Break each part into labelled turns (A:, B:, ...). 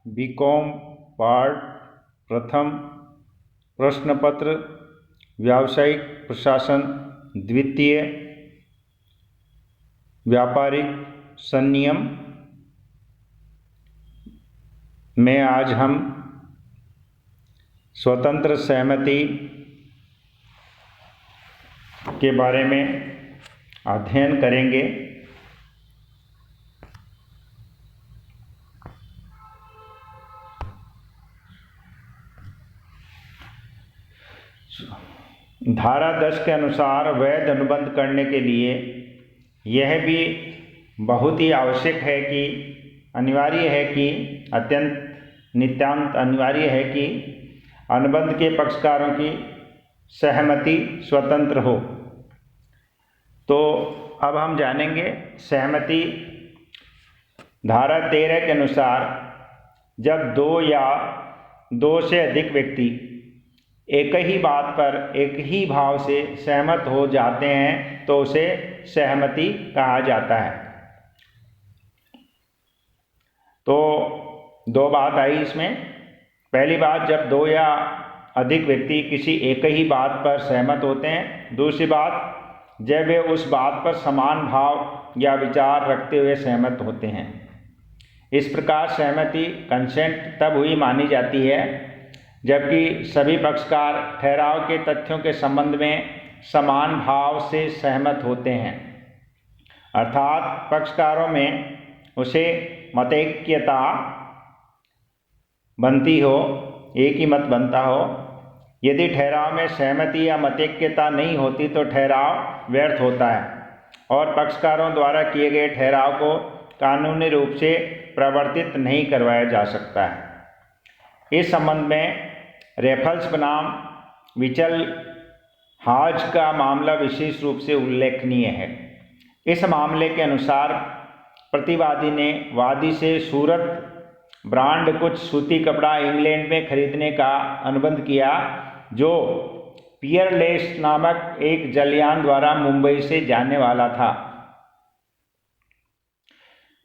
A: BCom part प्रथम प्रश्नपत्र व्यावसायिक प्रशासन द्वितीय व्यापारिक संनियम में आज हम स्वतंत्र सहमति के बारे में अध्ययन करेंगे। धारा 10 के अनुसार वैध अनुबंध करने के लिए यह भी बहुत ही आवश्यक है कि अनिवार्य है कि अत्यंत नितांत अनिवार्य है कि अनुबंध के पक्षकारों की सहमति स्वतंत्र हो। तो अब हम जानेंगे सहमति। धारा 13 के अनुसार जब दो या दो से अधिक व्यक्ति एक ही बात पर एक ही भाव से सहमत हो जाते हैं तो उसे सहमति कहा जाता है। तो दो बात आई इसमें। पहली बात, जब दो या अधिक व्यक्ति किसी एक ही बात पर सहमत होते हैं। दूसरी बात, जब वे उस बात पर समान भाव या विचार रखते हुए सहमत होते हैं। इस प्रकार सहमति कंसेंट तब हुई मानी जाती है जबकि सभी पक्षकार ठहराव के तथ्यों के संबंध में समान भाव से सहमत होते हैं, अर्थात पक्षकारों में उसे मतैक्यता बनती हो, एक ही मत बनता हो। यदि ठहराव में सहमति या मतैक्यता नहीं होती तो ठहराव व्यर्थ होता है और पक्षकारों द्वारा किए गए ठहराव को कानूनी रूप से प्रवर्तित नहीं करवाया जा सकता है। इस संबंध में रेफल्स बनाम विचल हाज का मामला विशेष रूप से उल्लेखनीय है। इस मामले के अनुसार प्रतिवादी ने वादी से सूरत ब्रांड कुछ सूती कपड़ा इंग्लैंड में खरीदने का अनुबंध किया जो पियरलेस नामक एक जलयान द्वारा मुंबई से जाने वाला था।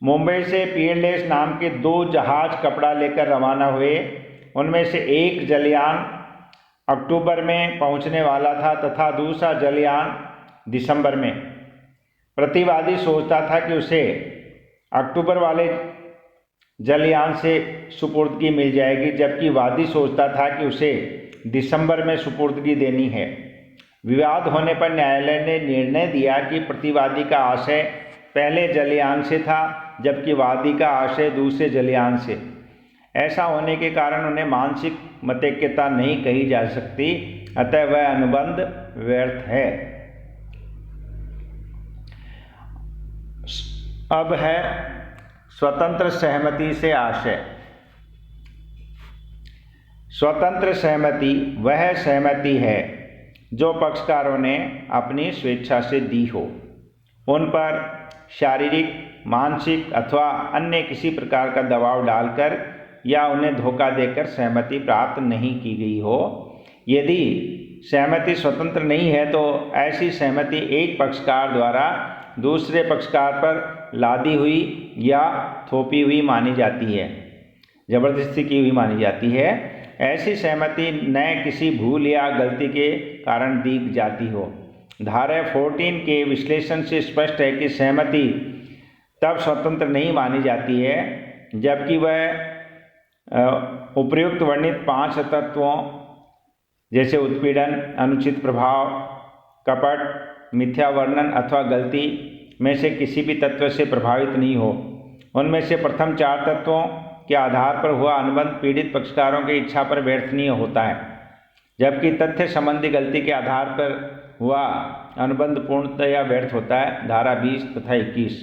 A: मुंबई से पियरलेस नाम के दो जहाज कपड़ा लेकर रवाना हुए। उनमें से एक जलयान अक्टूबर में पहुंचने वाला था तथा दूसरा जलयान दिसंबर में। प्रतिवादी सोचता था कि उसे अक्टूबर वाले जलयान से सुपुर्दगी मिल जाएगी, जबकि वादी सोचता था कि उसे दिसंबर में सुपुर्दगी देनी है। विवाद होने पर न्यायालय ने निर्णय दिया कि प्रतिवादी का आशय पहले जलयान से था जबकि वादी का आशय दूसरे जलयान से। ऐसा होने के कारण उन्हें मानसिक मतैक्यता नहीं कही जा सकती, अतः वह अनुबंध व्यर्थ है। अब है स्वतंत्र सहमति से आशय। स्वतंत्र सहमति वह सहमति है जो पक्षकारों ने अपनी स्वेच्छा से दी हो, उन पर शारीरिक, मानसिक अथवा अन्य किसी प्रकार का दबाव डालकर या उन्हें धोखा देकर सहमति प्राप्त नहीं की गई हो। यदि सहमति स्वतंत्र नहीं है तो ऐसी सहमति एक पक्षकार द्वारा दूसरे पक्षकार पर लादी हुई या थोपी हुई मानी जाती है, जबरदस्ती की हुई मानी जाती है। ऐसी सहमति न किसी भूल या गलती के कारण दी जाती हो। धारा 14 के विश्लेषण से स्पष्ट है कि सहमति तब स्वतंत्र नहीं मानी जाती है जबकि वह उपर्युक्त वर्णित 5 तत्वों जैसे उत्पीड़न, अनुचित प्रभाव, कपट, मिथ्या वर्णन अथवा गलती में से किसी भी तत्व से प्रभावित नहीं हो। उनमें से प्रथम 4 तत्वों के आधार पर हुआ अनुबंध पीड़ित पक्षकारों की इच्छा पर व्यर्थनीय होता है, जबकि तथ्य संबंधी गलती के आधार पर हुआ अनुबंध पूर्णतया व्यर्थ होता है। धारा 20 तथा 21।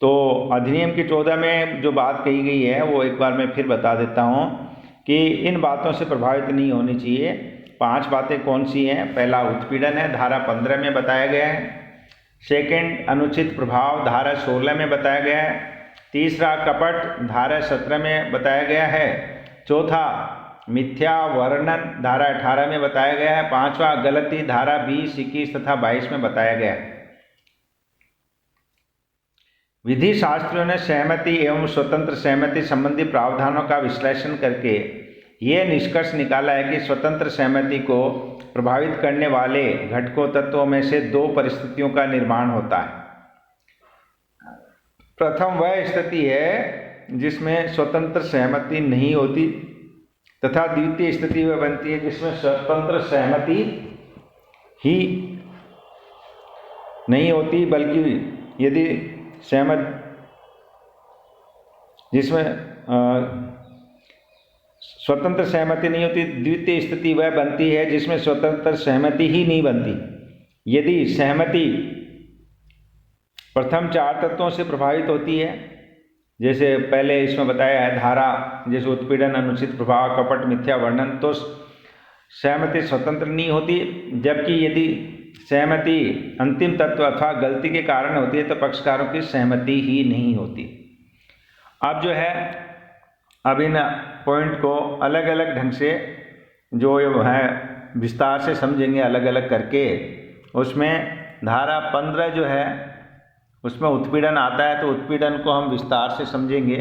A: तो अधिनियम की 14 में जो बात कही गई है वो एक बार मैं फिर बता देता हूँ कि इन बातों से प्रभावित नहीं होनी चाहिए। 5 बातें कौन सी हैं? पहला उत्पीड़न है, धारा 15 में बताया गया है। सेकंड, अनुचित प्रभाव, धारा 16 में बताया गया है। तीसरा, कपट, धारा 17 में बताया गया है। चौथा, मिथ्या वर्णन, धारा 18 में बताया गया है। पांचवा, गलती, धारा 20, 21 तथा 22 में बताया गया है। विधि शास्त्रियों ने सहमति एवं स्वतंत्र सहमति संबंधी प्रावधानों का विश्लेषण करके ये निष्कर्ष निकाला है कि स्वतंत्र सहमति को प्रभावित करने वाले घटकों तत्वों में से दो परिस्थितियों का निर्माण होता है। प्रथम वह स्थिति है जिसमें स्वतंत्र सहमति नहीं होती तथा द्वितीय स्थिति वह बनती है जिसमें स्वतंत्र सहमति ही नहीं होती, बल्कि यदि स्वतंत्र सहमति नहीं होती, द्वितीय स्थिति वह बनती है जिसमें स्वतंत्र सहमति ही नहीं बनती। यदि सहमति प्रथम चार तत्वों से प्रभावित होती है, जैसे पहले इसमें बताया है धारा, जैसे उत्पीड़न, अनुचित प्रभाव, कपट, मिथ्या वर्णन, तो सहमति स्वतंत्र नहीं होती। जबकि यदि सहमति अंतिम तत्व अथवा गलती के कारण होती है तो पक्षकारों की सहमति ही नहीं होती। अब जो है, अब इन पॉइंट को अलग अलग ढंग से जो है विस्तार से समझेंगे अलग अलग करके। उसमें धारा 15 जो है उसमें उत्पीड़न आता है, तो उत्पीड़न को हम विस्तार से समझेंगे।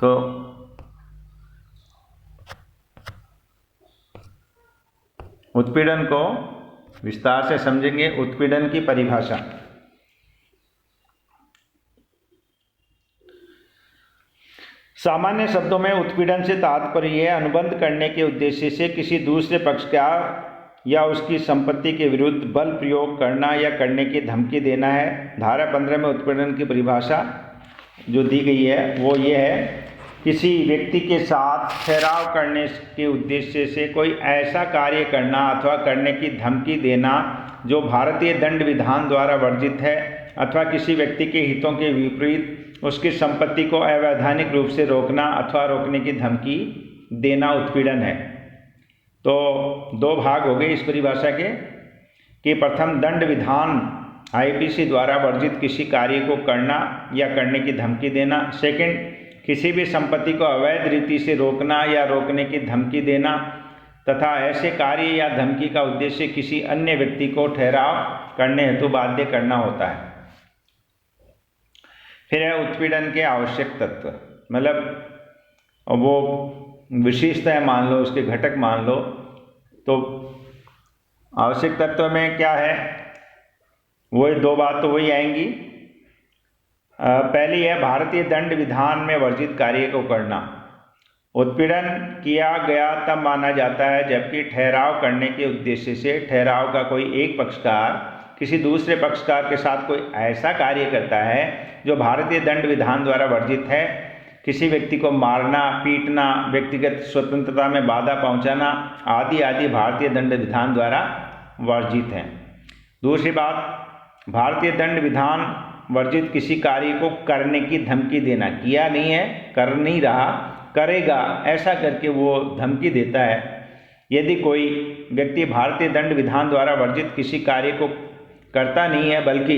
A: तो उत्पीड़न को विस्तार से समझेंगे। उत्पीड़न की परिभाषा। सामान्य शब्दों में उत्पीड़न से तात्पर्य अनुबंध करने के उद्देश्य से किसी दूसरे पक्षकार या उसकी संपत्ति के विरुद्ध बल प्रयोग करना या करने की धमकी देना है। धारा 15 में उत्पीड़न की परिभाषा जो दी गई है वो ये है, किसी व्यक्ति के साथ ठहराव करने के उद्देश्य से कोई ऐसा कार्य करना अथवा करने की धमकी देना जो भारतीय दंड विधान द्वारा वर्जित है, अथवा किसी व्यक्ति के हितों के विपरीत उसकी संपत्ति को अवैधानिक रूप से रोकना अथवा रोकने की धमकी देना उत्पीड़न है। तो दो भाग हो गए इस परिभाषा के, कि प्रथम दंड विधान आईपीसी द्वारा वर्जित किसी कार्य को करना या करने की धमकी देना। सेकंड, किसी भी संपत्ति को अवैध रीति से रोकना या रोकने की धमकी देना तथा ऐसे कार्य या धमकी का उद्देश्य किसी अन्य व्यक्ति को ठहराव करने हेतु बाध्य करना होता है। फिर है उत्पीड़न के आवश्यक तत्व, मतलब वो विशेषताएं मान लो, उसके घटक मान लो। तो आवश्यक तत्व में क्या है, वही दो बात तो वही आएंगी। पहली है भारतीय दंड विधान में वर्जित कार्य को करना। उत्पीड़न किया गया तब माना जाता है जबकि ठहराव करने के उद्देश्य से ठहराव का कोई एक पक्षकार किसी दूसरे पक्षकार के साथ कोई ऐसा कार्य करता है जो भारतीय दंड विधान द्वारा वर्जित है। किसी व्यक्ति को मारना, पीटना, व्यक्तिगत स्वतंत्रता में बाधा पहुंचाना आदि आदि भारतीय दंड विधान द्वारा वर्जित है। दूसरी बात, भारतीय दंड विधान वर्जित किसी कार्य को करने की धमकी देना, किया नहीं है, कर नहीं रहा, करेगा, ऐसा करके वो धमकी देता है। यदि कोई व्यक्ति भारतीय दंड विधान द्वारा वर्जित किसी कार्य को करता नहीं है बल्कि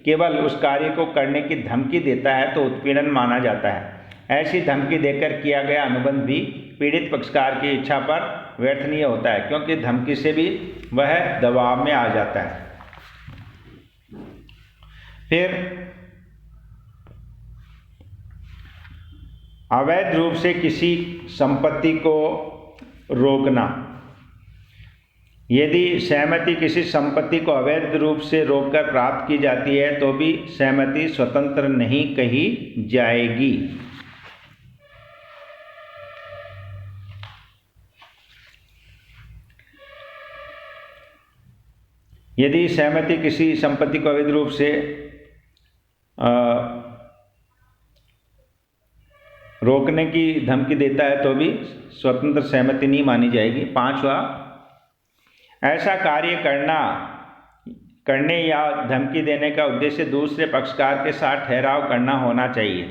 A: केवल उस कार्य को करने की धमकी देता है तो उत्पीड़न माना जाता है। ऐसी धमकी देकर किया गया अनुबंध भी पीड़ित पक्षकार की इच्छा पर व्यर्थ नहीं होता है, क्योंकि धमकी से भी वह दबाव में आ जाता है। फिर अवैध रूप से किसी संपत्ति को रोकना। यदि सहमति किसी संपत्ति को अवैध रूप से रोककर प्राप्त की जाती है तो भी सहमति स्वतंत्र नहीं कही जाएगी। यदि सहमति किसी संपत्ति को अवैध रूप से रोकने की धमकी देता है तो भी स्वतंत्र सहमति नहीं मानी जाएगी। पांचवा, ऐसा कार्य करने या धमकी देने का उद्देश्य दूसरे पक्षकार के साथ ठहराव करना होना चाहिए।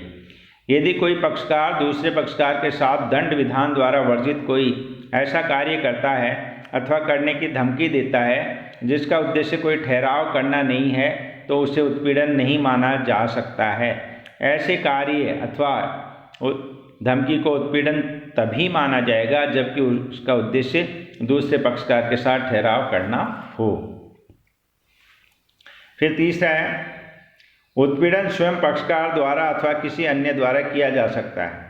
A: यदि कोई पक्षकार दूसरे पक्षकार के साथ दंड विधान द्वारा वर्जित कोई ऐसा कार्य करता है अथवा करने की धमकी देता है जिसका उद्देश्य कोई ठहराव करना नहीं है तो उसे उत्पीड़न नहीं माना जा सकता है। ऐसे कार्य अथवा धमकी को उत्पीड़न तभी माना जाएगा जबकि उसका उद्देश्य दूसरे पक्षकार के साथ ठहराव करना हो। फिर तीसरा है, उत्पीड़न स्वयं पक्षकार द्वारा अथवा किसी अन्य द्वारा किया जा सकता है।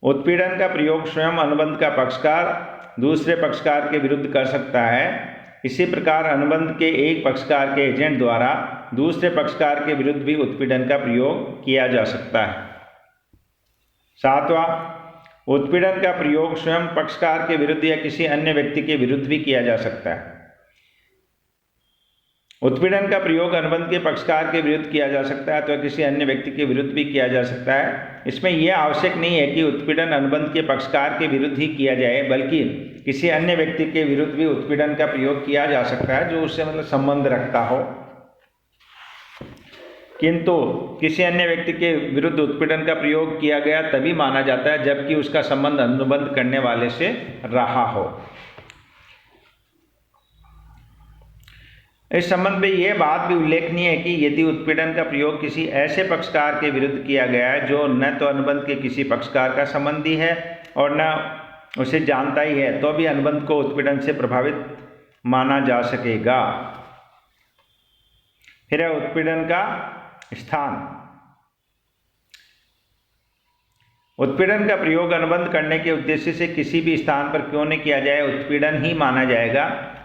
A: उत्पीड़न का प्रयोग स्वयं अनुबंध का पक्षकार दूसरे पक्षकार के विरुद्ध कर सकता है। इसी प्रकार अनुबंध के एक पक्षकार के एजेंट द्वारा दूसरे पक्षकार के विरुद्ध भी उत्पीड़न का प्रयोग किया जा सकता है। सातवां, उत्पीड़न का प्रयोग स्वयं पक्षकार के विरुद्ध या किसी अन्य व्यक्ति के विरुद्ध भी किया जा सकता है। उत्पीड़न का प्रयोग अनुबंध के पक्षकार के विरुद्ध किया जा सकता है अथवा किसी अन्य व्यक्ति के विरुद्ध भी किया जा सकता है। इसमें यह आवश्यक नहीं है कि उत्पीड़न अनुबंध के पक्षकार के विरुद्ध ही किया जाए, बल्कि किसी अन्य व्यक्ति के विरुद्ध भी उत्पीड़न का प्रयोग किया जा सकता है जो उससे संबंध रखता हो। किंतु किसी अन्य व्यक्ति के विरुद्ध उत्पीड़न का प्रयोग किया गया तभी माना जाता है जबकि उसका संबंध अनुबंध करने वाले से रहा हो। इस संबंध में यह बात भी उल्लेखनीय है कि यदि उत्पीड़न का प्रयोग किसी ऐसे पक्षकार के विरुद्ध किया गया है जो न तो अनुबंध के किसी पक्षकार का संबंधी है और न उसे जानता ही है, तो भी अनुबंध को उत्पीड़न से प्रभावित माना जा सकेगा। फिर है उत्पीड़न का स्थान। उत्पीड़न का प्रयोग अनुबंध करने के उद्देश्य से किसी भी स्थान पर क्यों न किया जाए, उत्पीड़न ही माना जाएगा।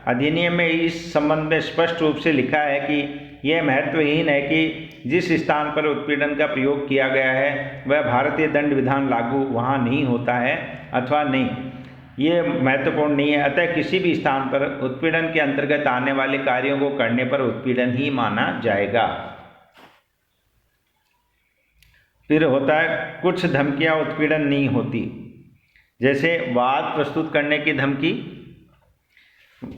A: अधिनियम में इस संबंध में स्पष्ट रूप से लिखा है कि यह महत्वहीन है कि जिस स्थान पर उत्पीड़न का प्रयोग किया गया है वह भारतीय दंड विधान लागू वहाँ नहीं होता है अथवा नहीं, ये महत्वपूर्ण नहीं है। अतः किसी भी स्थान पर उत्पीड़न के अंतर्गत आने वाले कार्यों को करने पर उत्पीड़न ही माना जाएगा। फिर होता है, कुछ धमकियां उत्पीड़न नहीं होती, जैसे वाद प्रस्तुत करने की धमकी।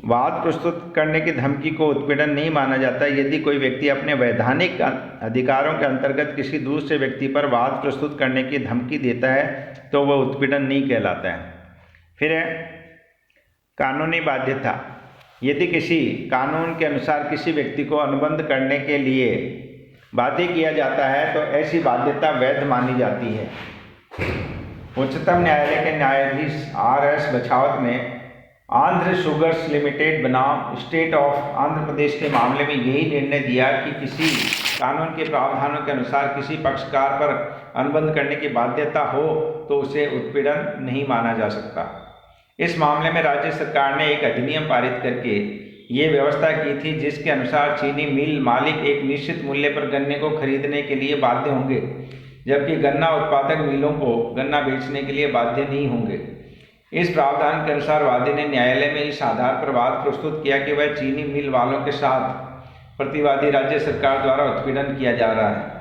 A: वाद प्रस्तुत करने की धमकी को उत्पीड़न नहीं माना जाता। यदि कोई व्यक्ति अपने वैधानिक अधिकारों के अंतर्गत किसी दूसरे व्यक्ति पर वाद प्रस्तुत करने की धमकी देता है तो वह उत्पीड़न नहीं कहलाता है। फिर है कानूनी बाध्यता। यदि किसी कानून के अनुसार किसी व्यक्ति को अनुबंध करने के लिए बाध्य किया जाता है तो ऐसी बाध्यता वैध मानी जाती है। उच्चतम न्यायालय के न्यायाधीश R.S. बछावत ने आंध्र शुगर्स लिमिटेड बनाम स्टेट ऑफ आंध्र प्रदेश के मामले में यही निर्णय दिया कि किसी कानून के प्रावधानों के अनुसार किसी पक्षकार पर अनुबंध करने की बाध्यता हो तो उसे उत्पीड़न नहीं माना जा सकता। इस मामले में राज्य सरकार ने एक अधिनियम पारित करके ये व्यवस्था की थी जिसके अनुसार चीनी मिल मालिक एक निश्चित मूल्य पर गन्ने को खरीदने के लिए बाध्य होंगे, जबकि गन्ना उत्पादक मिलों को गन्ना बेचने के लिए बाध्य नहीं होंगे। इस प्रावधान के अनुसार वादी ने न्यायालय में इस आधार पर वाद प्रस्तुत किया कि वह चीनी मिल वालों के साथ प्रतिवादी राज्य सरकार द्वारा उत्पीड़न किया जा रहा है।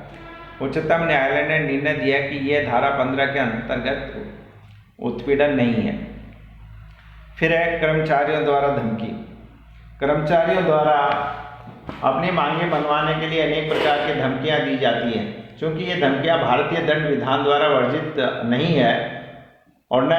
A: उच्चतम न्यायालय ने निर्णय दिया कि यह धारा 15 के अंतर्गत उत्पीड़न नहीं है। फिर है कर्मचारियों द्वारा धमकी। कर्मचारियों द्वारा अपनी मांगें मनवाने के लिए अनेक प्रकार की धमकियां दी जाती हैं। क्योंकि ये धमकियां भारतीय दंड विधान द्वारा वर्जित नहीं है और न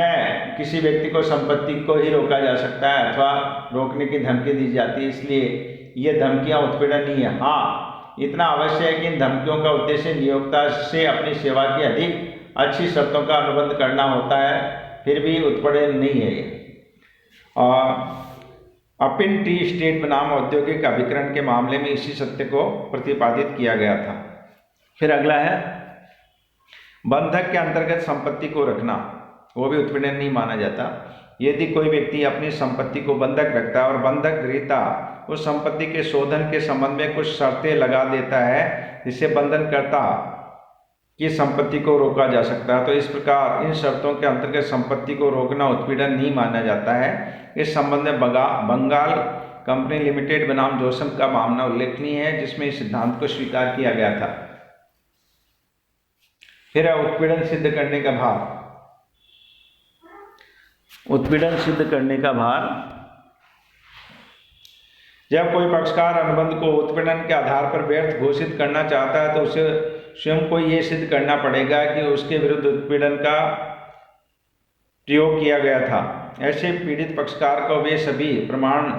A: किसी व्यक्ति को संपत्ति को ही रोका जा सकता है अथवा रोकने की धमकी दी जाती है, इसलिए ये धमकियां उत्पीड़न नहीं है। हाँ, इतना अवश्य है कि इन धमकियों का उद्देश्य नियोक्ता से अपनी सेवा की अधिक अच्छी शर्तों का अनुबंध करना होता है, फिर भी उत्पीड़न नहीं है ये। अपिन टी स्टेट बनाम औद्योगिक अभिकरण के मामले में इसी सत्य को प्रतिपादित किया गया था। फिर अगला है बंधक के अंतर्गत संपत्ति को रखना, वो भी उत्पीड़न नहीं माना जाता। यदि कोई व्यक्ति अपनी संपत्ति को बंधक रखता है और बंधक ग्रहीता उस संपत्ति के शोधन के संबंध में कुछ शर्तें लगा देता है जिससे बंधनकर्ता की संपत्ति को रोका जा सकता है, तो इस प्रकार इन शर्तों के अंतर्गत संपत्ति को रोकना उत्पीड़न नहीं माना जाता है। इस संबंध में बंगाल कंपनी लिमिटेड बनाम जोसम का मामला उल्लेखनीय है जिसमें इस सिद्धांत को स्वीकार किया गया था। फिर है उत्पीड़न सिद्ध करने का भार। उत्पीड़न सिद्ध करने का भार, जब कोई पक्षकार अनुबंध को उत्पीड़न के आधार पर व्यर्थ घोषित करना चाहता है तो उसे स्वयं को ये सिद्ध करना पड़ेगा कि उसके विरुद्ध उत्पीड़न का प्रयोग किया गया था। ऐसे पीड़ित पक्षकार को वे सभी प्रमाण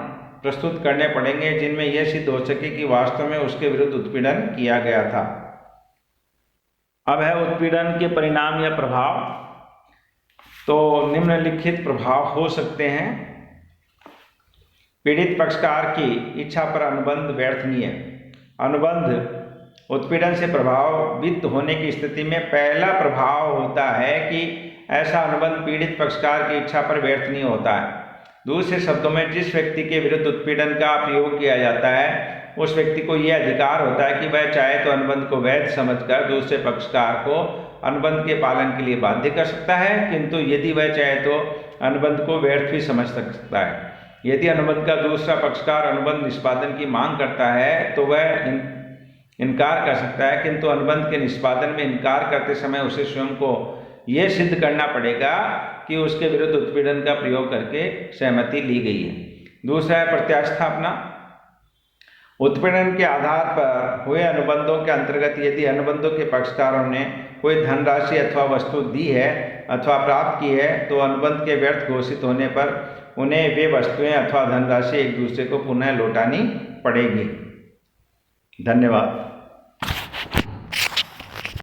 A: प्रस्तुत करने पड़ेंगे जिनमें यह सिद्ध हो सके कि वास्तव में उसके विरुद्ध उत्पीड़न किया गया था। अब है उत्पीड़न के परिणाम या प्रभाव। तो निम्नलिखित प्रभाव हो सकते हैं। पीड़ित पक्षकार की इच्छा पर अनुबंध व्यर्थनीय। अनुबंध उत्पीड़न से प्रभावित होने की स्थिति में पहला प्रभाव होता है कि ऐसा अनुबंध पीड़ित पक्षकार की इच्छा पर व्यर्थनीय होता है। दूसरे शब्दों में, जिस व्यक्ति के विरुद्ध उत्पीड़न का प्रयोग किया जाता है उस व्यक्ति को यह अधिकार होता है कि वह चाहे तो अनुबंध को वैध समझकर दूसरे पक्षकार को अनुबंध के पालन के लिए बाध्य कर सकता है, किंतु यदि वह चाहे तो अनुबंध को व्यर्थ भी समझ सकता है। यदि अनुबंध का दूसरा पक्षकार अनुबंध निष्पादन की मांग करता है तो वह इनकार कर सकता है, किंतु अनुबंध के निष्पादन में इनकार करते समय उसे स्वयं को यह सिद्ध करना पड़ेगा कि उसके विरुद्ध उत्पीड़न का प्रयोग करके सहमति ली गई है। दूसरा है प्रत्यास्थापना। उत्पीड़न के आधार पर हुए अनुबंधों के अंतर्गत यदि अनुबंधों के पक्षकारों ने कोई धनराशि अथवा वस्तु दी है अथवा प्राप्त की है तो अनुबंध के व्यर्थ घोषित होने पर उन्हें वे वस्तुएं अथवा धनराशि एक दूसरे को पुनः लौटानी पड़ेगी। धन्यवाद।